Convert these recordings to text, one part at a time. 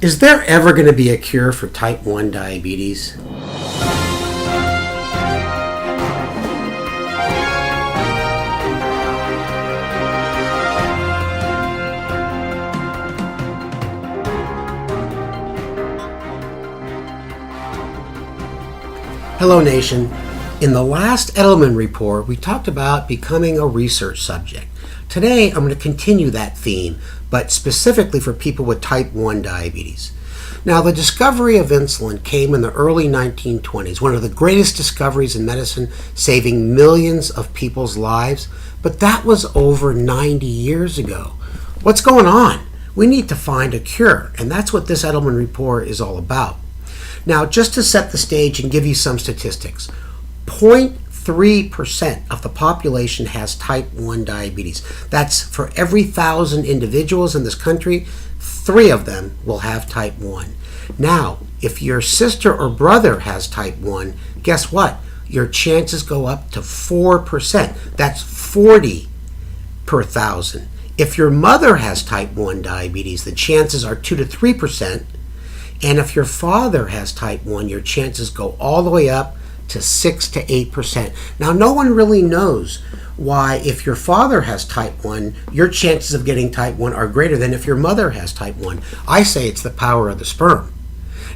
Is there ever going to be a cure for type 1 diabetes? Hello Nation. In the last Edelman Report, we talked about becoming a research subject. Today, I'm going to continue that theme, but specifically for people with type 1 diabetes. Now, the discovery of insulin came in the early 1920s, one of the greatest discoveries in medicine, saving millions of people's lives, but that was over 90 years ago. What's going on? We need to find a cure, and that's what this Edelman Report is all about. Now, just to set the stage and give you some statistics, 0.3% of the population has type 1 diabetes. That's for every 1,000 individuals in this country, 3 of them will have type 1. Now, if your sister or brother has type 1, guess what? Your chances go up to 4%. That's 40 per 1,000. If your mother has type 1 diabetes, the chances are 2 to 3%. And if your father has type 1, your chances go all the way up to 6 to 8%. Now, no one really knows why if your father has type 1, your chances of getting type 1 are greater than if your mother has type 1. I say it's the power of the sperm.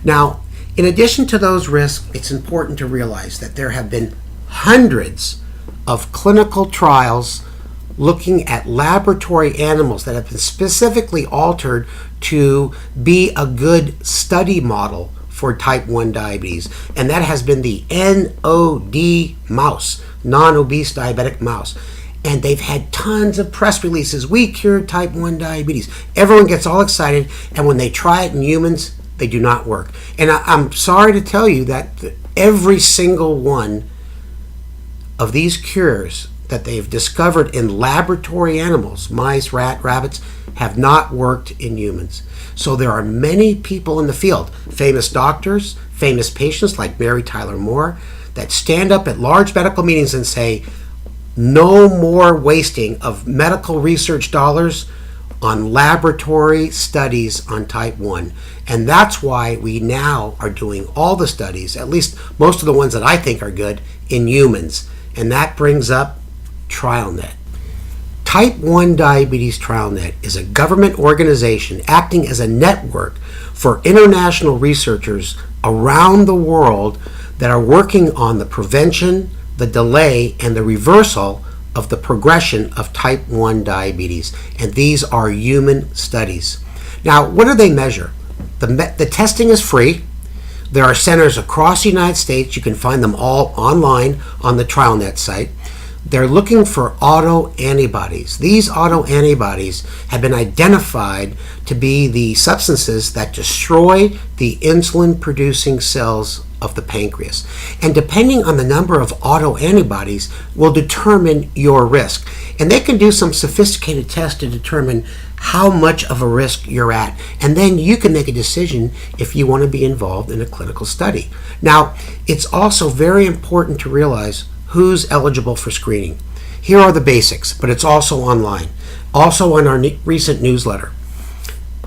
Now, in addition to those risks, it's important to realize that there have been hundreds of clinical trials looking at laboratory animals that have been specifically altered to be a good study model for type 1 diabetes, and that has been the NOD mouse, non-obese diabetic mouse. And they've had tons of press releases. We cured type 1 diabetes. Everyone gets all excited, and when they try it in humans, they do not work. And I'm sorry to tell you that every single one of these cures that they've discovered in laboratory animals, mice, rabbits, have not worked in humans. So there are many people in the field, famous doctors, famous patients like Mary Tyler Moore, that stand up at large medical meetings and say, no more wasting of medical research dollars on laboratory studies on type 1. And that's why we now are doing all the studies, at least most of the ones that I think are good, in humans. And that brings up TrialNet. Type 1 Diabetes TrialNet is a government organization acting as a network for international researchers around the world that are working on the prevention, the delay, and the reversal of the progression of type 1 diabetes. And these are human studies. Now, what do they measure? The testing is free. There are centers across the United States. You can find them all online on the TrialNet site. They're looking for autoantibodies. These autoantibodies have been identified to be the substances that destroy the insulin-producing cells of the pancreas. And depending on the number of autoantibodies will determine your risk. And they can do some sophisticated tests to determine how much of a risk you're at. And then you can make a decision if you want to be involved in a clinical study. Now, it's also very important to realize who's eligible for screening. Here are the basics, but it's also online. Also on our recent newsletter.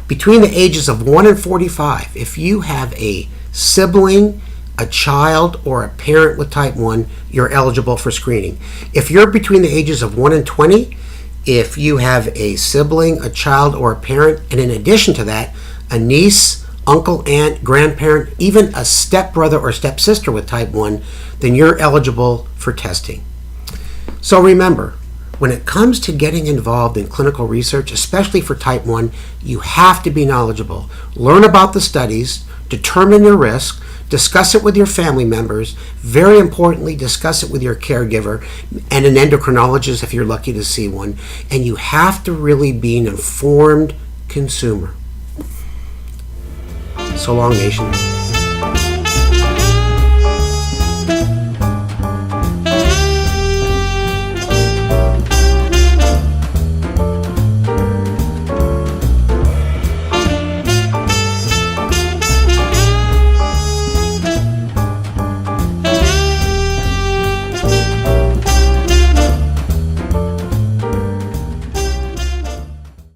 Between the ages of 1 and 45, if you have a sibling, a child, or a parent with type 1, you're eligible for screening. If you're between the ages of 1 and 20, if you have a sibling, a child, or a parent, and in addition to that, a niece, uncle, aunt, grandparent, even a stepbrother or stepsister with type 1, then you're eligible for testing. So remember, when it comes to getting involved in clinical research, especially for type 1, you have to be knowledgeable. Learn about the studies, determine your risk, discuss it with your family members, very importantly, discuss it with your caregiver and an endocrinologist if you're lucky to see one, and you have to really be an informed consumer. So long, Nation.